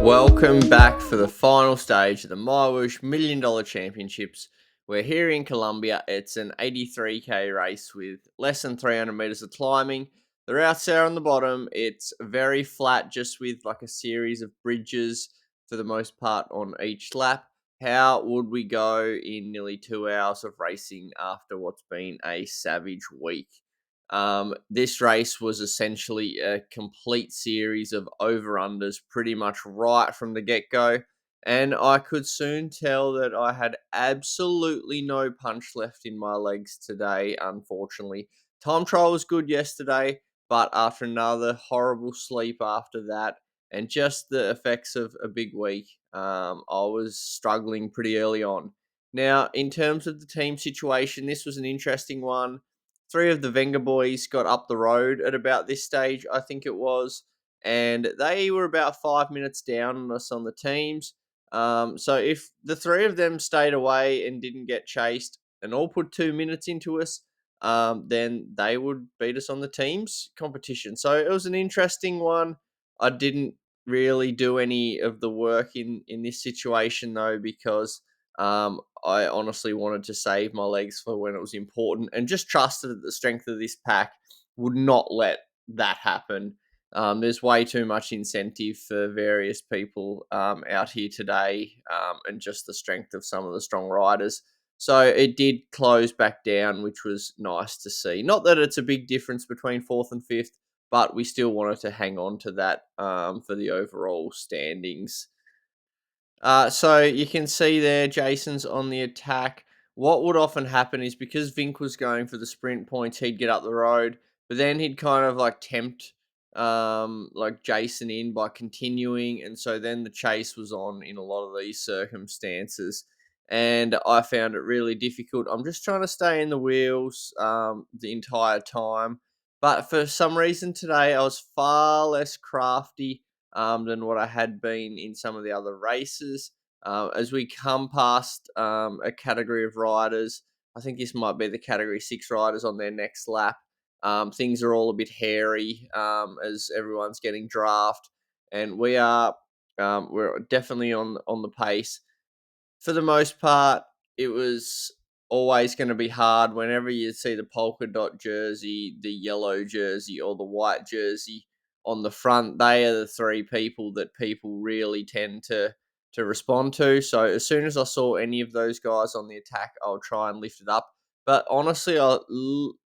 Welcome back for the final stage of the MyWhoosh $1 Million Championships. We're here in Colombia. It's an 83k race with less than 300 meters of climbing. The route's there on the bottom. It's very flat, just with like a series of bridges for the most part on each lap. How would we go in nearly 2 hours of racing after what's been a savage week? This race was essentially a complete series of over-unders pretty much right from the get-go, and I could soon tell that I had absolutely no punch left in my legs today, unfortunately. Time trial was good yesterday, but after another horrible sleep after that, and just the effects of a big week, I was struggling pretty early on. Now, in terms of the team situation, this was an interesting one. Three of the Venga boys got up the road at about this stage, I think it was, and they were about 5 minutes down on us on the teams. So if the three of them stayed away and didn't get chased and all put 2 minutes into us, then they would beat us on the teams competition. So it was an interesting one. I didn't really do any of the work in this situation though, because I honestly wanted to save my legs for when it was important and just trusted that the strength of this pack would not let that happen. There's way too much incentive for various people out here today, and just the strength of some of the strong riders. So it did close back down, which was nice to see. Not that it's a big difference between fourth and fifth, but we still wanted to hang on to that for the overall standings. So you can see there, Jason's on the attack. What would often happen is, because Vink was going for the sprint points, he'd get up the road, but then he'd kind of like tempt like Jason in by continuing, and so then the chase was on in a lot of these circumstances. And I found it really difficult. I'm just trying to stay in the wheels the entire time. But for some reason today, I was far less crafty than what I had been in some of the other races. As we come past a category of riders, I think this might be the category 6 riders on their next lap. Things are all a bit hairy as everyone's getting draft, and we're definitely on the pace. For the most part, it was always going to be hard whenever you see the polka dot jersey, the yellow jersey, or the white jersey on the front. They are the three people that people really tend to respond to. So as soon as I saw any of those guys on the attack, I'll try and lift it up. But honestly,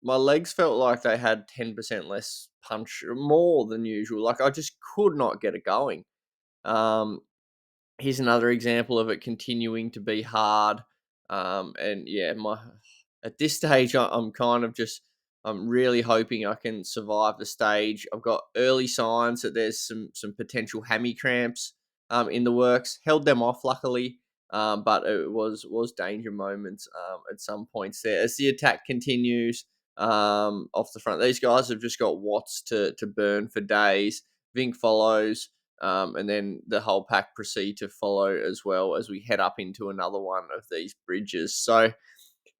my legs felt like they had 10% less punch, more than usual. Like I just could not get it going. Um, Here's another example of it continuing to be hard. And yeah, my at this stage, I'm kind of just I'm really hoping I can survive the stage. I've got early signs that there's some potential hammy cramps in the works. Held them off luckily, but it was danger moments at some points there as the attack continues off the front. These guys have just got watts to burn for days. Vink follows. And then the whole pack proceed to follow as well as we head up into another one of these bridges. So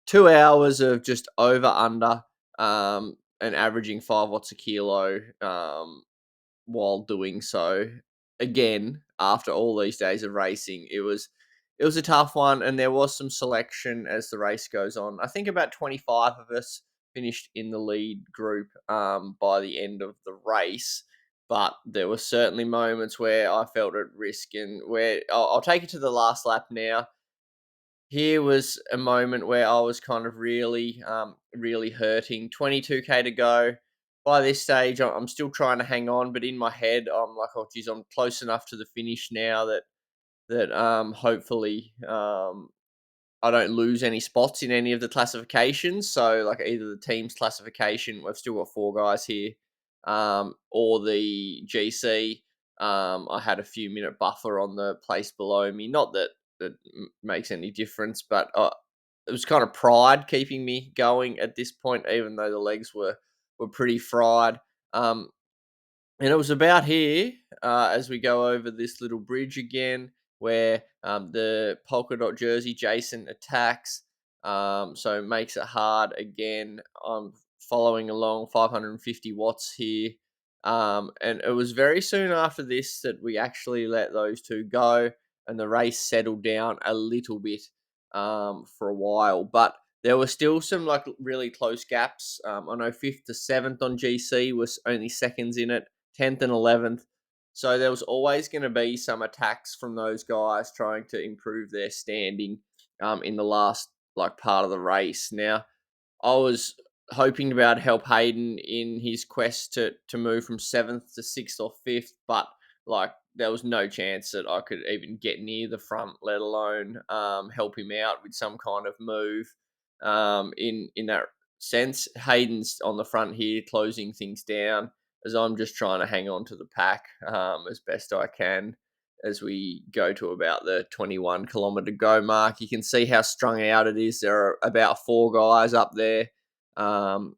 2 hours of just over under and averaging 5 watts a kilo while doing so. Again, after all these days of racing, it was a tough one, and there was some selection as the race goes on. I think about 25 of us finished in the lead group by the end of the race. But there were certainly moments where I felt at risk, and where I'll take it to the last lap now. Here was a moment where I was kind of really hurting. 22k to go. By this stage, I'm still trying to hang on, but in my head, I'm like, oh, geez, I'm close enough to the finish now that hopefully I don't lose any spots in any of the classifications. So like either the team's classification, we've still got 4 guys here, or the GC. I had a few minute buffer on the place below me. Not that that makes any difference, but it was kind of pride keeping me going at this point, even though the legs were pretty fried. And it was about here, as we go over this little bridge again, where the polka dot jersey Jason attacks. So it makes it hard again. I'm following along 550 watts here. And it was very soon after this that we actually let those two go, and the race settled down a little bit for a while. But there were still some like really close gaps. I know fifth to seventh on GC was only seconds in it, 10th and 11th. So there was always going to be some attacks from those guys trying to improve their standing in the last like part of the race. Now, I was hoping to be able to help Hayden in his quest to move from seventh to sixth or fifth, but like there was no chance that I could even get near the front, let alone help him out with some kind of move. In that sense, Hayden's on the front here, closing things down as I'm just trying to hang on to the pack as best I can as we go to about the 21 kilometer go mark. You can see how strung out it is. There are about four guys up there. Um,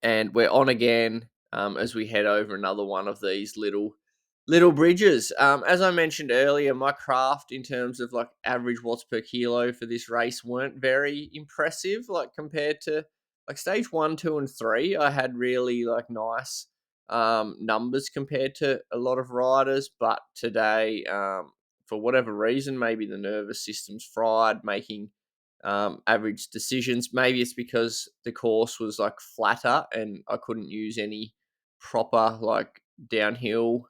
and we're on again as we head over another one of these little bridges. As I mentioned earlier, my craft in terms of like average watts per kilo for this race weren't very impressive, like compared to like stage 1, 2, and 3. I had really like nice numbers compared to a lot of riders, but today, for whatever reason, maybe the nervous system's fried, making average decisions. Maybe it's because the course was like flatter and I couldn't use any proper like downhill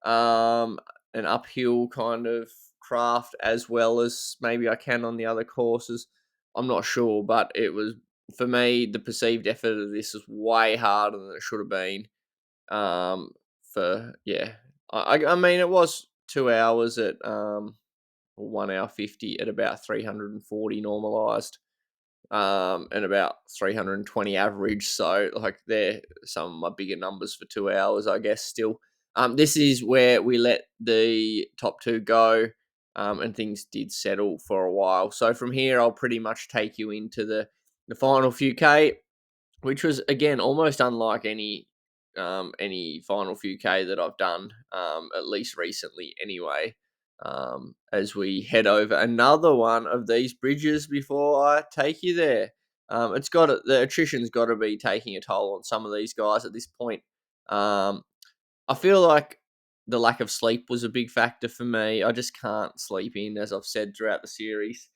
and uphill kind of craft as well as maybe I can on the other courses. I'm not sure, but it was for me the perceived effort of this was way harder than it should have been. Um, for yeah, I mean it was 2 hours at 1 hour 50 at about 340 normalized and about 320 average. So like they're some of my bigger numbers for 2 hours, I guess. Still, this is where we let the top two go, and things did settle for a while. So from here, I'll pretty much take you into the final few k, which was again almost unlike any final few k that I've done, at least recently anyway. As we head over another one of these bridges before I take you there. The attrition's got to be taking a toll on some of these guys at this point. I feel like the lack of sleep was a big factor for me. I just can't sleep in, as I've said throughout the series.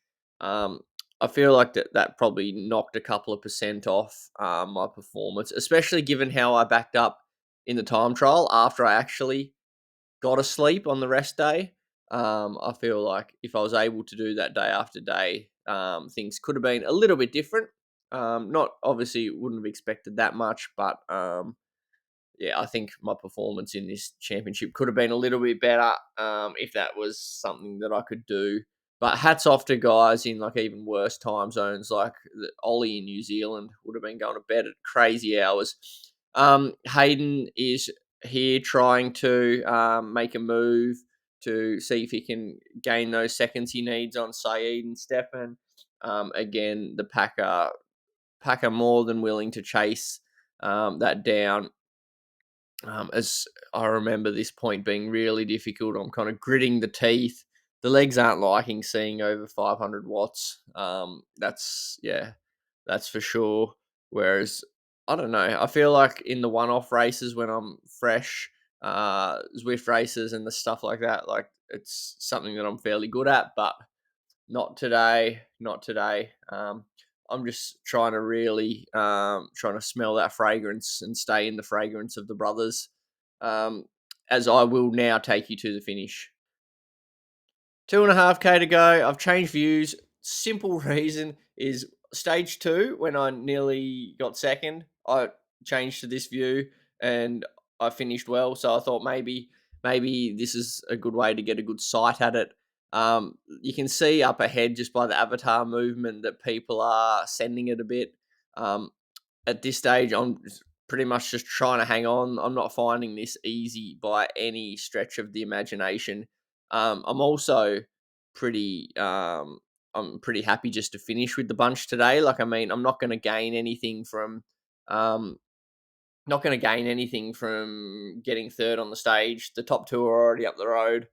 I feel like that probably knocked a couple of percent off my performance, especially given how I backed up in the time trial after I actually got to sleep on the rest day. I feel like if I was able to do that day after day, things could have been a little bit different. Not obviously wouldn't have expected that much, but yeah, I think my performance in this championship could have been a little bit better if that was something that I could do. But hats off to guys in like even worse time zones, like Ollie in New Zealand would have been going to bed at crazy hours. Hayden is here trying to make a move to see if he can gain those seconds he needs on Saeed and Stefan. Again, the pack are more than willing to chase that down. As I remember this point being really difficult, I'm kind of gritting the teeth. The legs aren't liking seeing over 500 watts. That's for sure. Whereas I don't know. I feel like in the one-off races when I'm fresh, Zwift races and the stuff like that, like it's something that I'm fairly good at. But not today, not today. I'm just trying to really trying to smell that fragrance and stay in the fragrance of the brothers. Um, as I will now take you to the finish. 2.5k to go. I've changed views. Simple reason is stage 2 when I nearly got second. I changed to this view and I finished well. So I thought maybe this is a good way to get a good sight at it. You can see up ahead just by the avatar movement that people are sending it a bit. At this stage, I'm pretty much just trying to hang on. I'm not finding this easy by any stretch of the imagination. I'm also pretty I'm pretty happy just to finish with the bunch today. Like I mean, I'm not going to gain anything from um getting third on the stage. The top two are already up the road.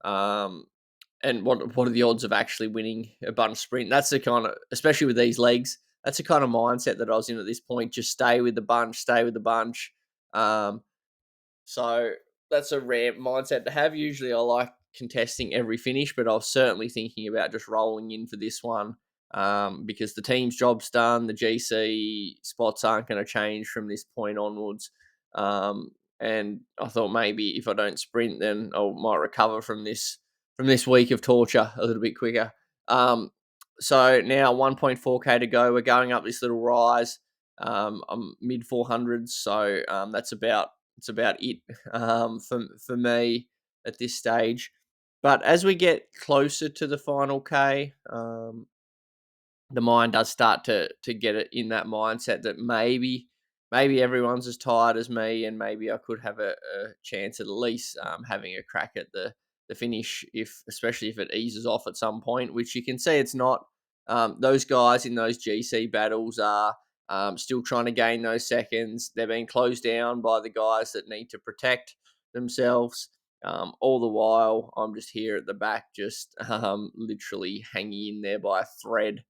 Um and what are the odds of actually winning a bunch sprint? That's the kind of, especially with these legs, that's the kind of mindset that I was in at this point. Just stay with the bunch, stay with the bunch. So that's a rare mindset to have. Usually I like contesting every finish, but I was certainly thinking about just rolling in for this one, because the team's job's done. The GC spots aren't going to change from this point onwards. Um, and I thought maybe if I don't sprint, then I might recover from this week of torture a little bit quicker. So now 1.4k to go. We're going up this little rise. I'm mid 400s, so that's about it for me at this stage. But as we get closer to the final K, the mind does start to get it in that mindset that maybe everyone's as tired as me, and maybe I could have a chance at least having a crack at the finish, if especially if it eases off at some point, which you can see it's not. Those guys in those GC battles are still trying to gain those seconds. They're being closed down by the guys that need to protect themselves. All the while, I'm just here at the back, just literally hanging in there by a thread.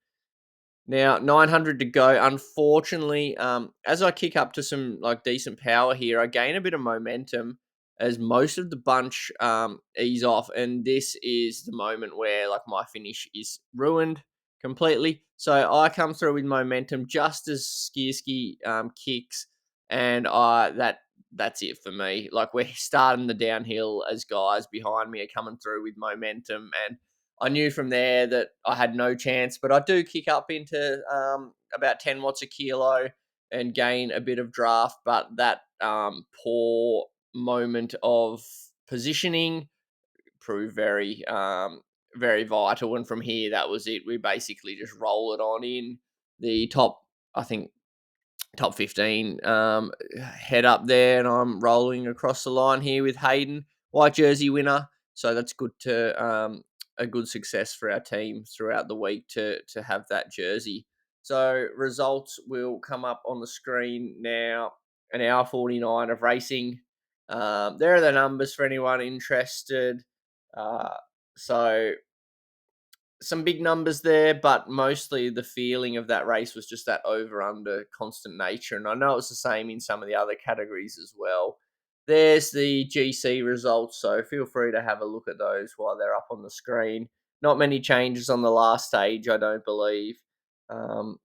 Now, 900 to go. Unfortunately, as I kick up to some like decent power here, I gain a bit of momentum as most of the bunch ease off, and this is the moment where like my finish is ruined completely. So I come through with momentum just as Skierski kicks, and that's it for me. Like we're starting the downhill as guys behind me are coming through with momentum, and I knew from there that I had no chance, but I do kick up into about 10 watts a kilo and gain a bit of draft. But that poor moment of positioning proved very vital. And from here, that was it. We basically just roll it on in the top, I think, top 15 head up there, and I'm rolling across the line here with Hayden, white jersey winner. So that's good to a good success for our team throughout the week to have that jersey. So results will come up on the screen now. An hour 49 of racing. There are the numbers for anyone interested. Uh, so some big numbers there, but mostly the feeling of that race was just that over under constant nature. And I know it's the same in some of the other categories as well. There's the GC results, so feel free to have a look at those while they're up on the screen. Not many changes on the last stage, I don't believe. Um,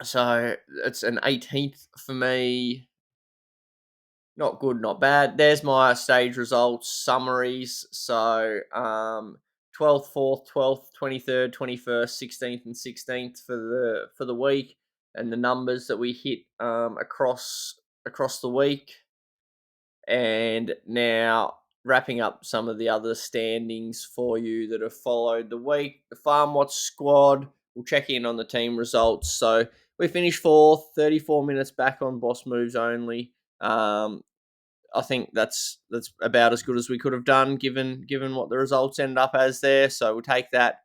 so it's an 18th for me. Not good, not bad. There's my stage results summaries. So 12th, 4th, 12th, 23rd, 21st, 16th and 16th for the week, and the numbers that we hit across the week. And now wrapping up some of the other standings for you that have followed the week. The Farm Watch squad, we'll check in on the team results. So we finished 4th, 34 minutes back on Boss Moves only. I think that's about as good as we could have done given what the results end up as there. So we'll take that.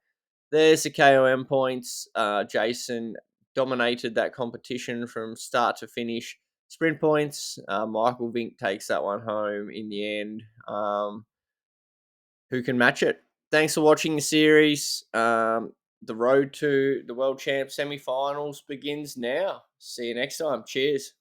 There's the KOM points. Jason dominated that competition from start to finish. Sprint points. Michael Vink takes that one home in the end. Who can match it? Thanks for watching the series. The road to the World Champ semi-finals begins now. See you next time. Cheers.